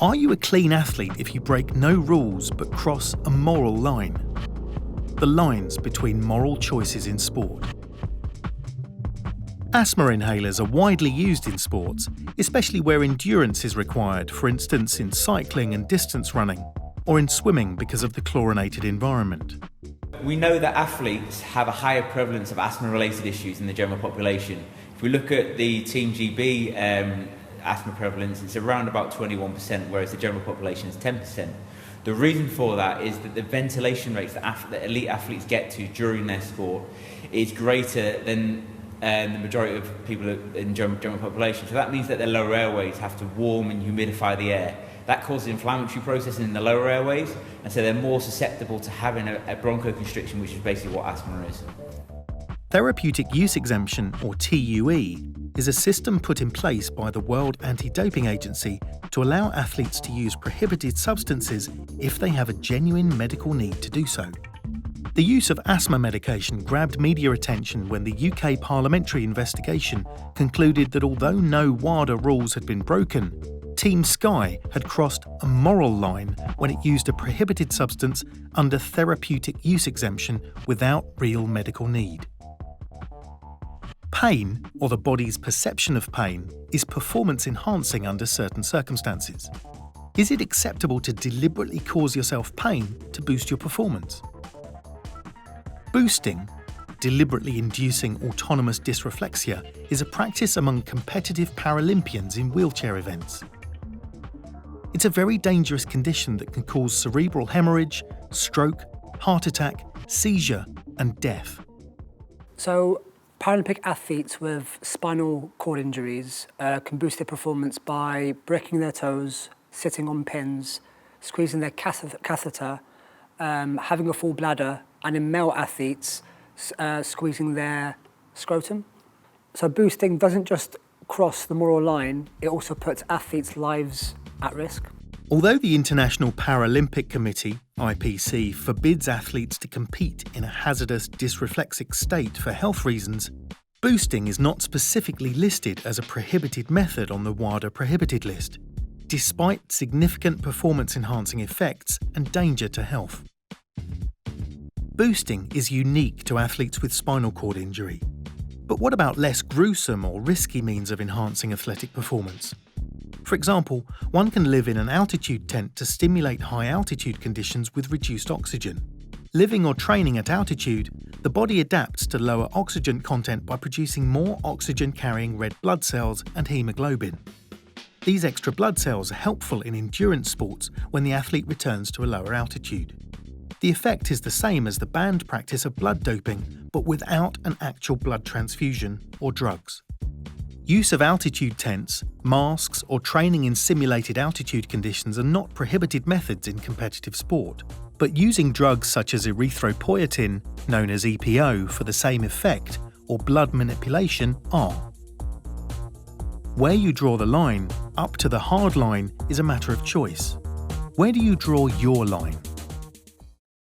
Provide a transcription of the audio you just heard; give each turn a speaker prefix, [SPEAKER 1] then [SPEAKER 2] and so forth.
[SPEAKER 1] Are you a clean athlete if you break no rules but cross a moral line? The lines between moral choices in sport. Asthma inhalers are widely used in sports, especially where endurance is required, for instance in cycling and distance running, or in swimming because of the chlorinated environment.
[SPEAKER 2] We know that athletes have a higher prevalence of asthma-related issues in the general population. If we look at the Team GB asthma prevalence, it's around about 21%, whereas the general population is 10%. The reason for that is that the ventilation rates that elite athletes get to during their sport is greater than the majority of people in general population. So that means that their lower airways have to warm and humidify the air. That causes inflammatory processing in the lower airways, and so they're more susceptible to having a bronchoconstriction, which is basically what asthma is.
[SPEAKER 1] Therapeutic Use Exemption, or TUE, is a system put in place by the World Anti-Doping Agency to allow athletes to use prohibited substances if they have a genuine medical need to do so. The use of asthma medication grabbed media attention when the UK parliamentary investigation concluded that although no WADA rules had been broken, Team Sky had crossed a moral line when it used a prohibited substance under therapeutic use exemption without real medical need. Pain, or the body's perception of pain, is performance enhancing under certain circumstances. Is it acceptable to deliberately cause yourself pain to boost your performance? Boosting, deliberately inducing autonomous dysreflexia, is a practice among competitive Paralympians in wheelchair events. It's a very dangerous condition that can cause cerebral hemorrhage, stroke, heart attack, seizure, and death.
[SPEAKER 3] So, Paralympic athletes with spinal cord injuries can boost their performance by breaking their toes, sitting on pins, squeezing their catheter, having a full bladder, and in male athletes, squeezing their scrotum. So boosting doesn't just cross the moral line, it also puts athletes' lives at risk.
[SPEAKER 1] Although the International Paralympic Committee, IPC, forbids athletes to compete in a hazardous dysreflexic state for health reasons, boosting is not specifically listed as a prohibited method on the WADA prohibited list, despite significant performance-enhancing effects and danger to health. Boosting is unique to athletes with spinal cord injury. But what about less gruesome or risky means of enhancing athletic performance? For example, one can live in an altitude tent to stimulate high-altitude conditions with reduced oxygen. Living or training at altitude, the body adapts to lower oxygen content by producing more oxygen-carrying red blood cells and hemoglobin. These extra blood cells are helpful in endurance sports when the athlete returns to a lower altitude. The effect is the same as the banned practice of blood doping, but without an actual blood transfusion or drugs. Use of altitude tents, masks, or training in simulated altitude conditions are not prohibited methods in competitive sport, but using drugs such as erythropoietin, known as EPO, for the same effect, or blood manipulation are. Where you draw the line, up to the hard line, is a matter of choice. Where do you draw your line?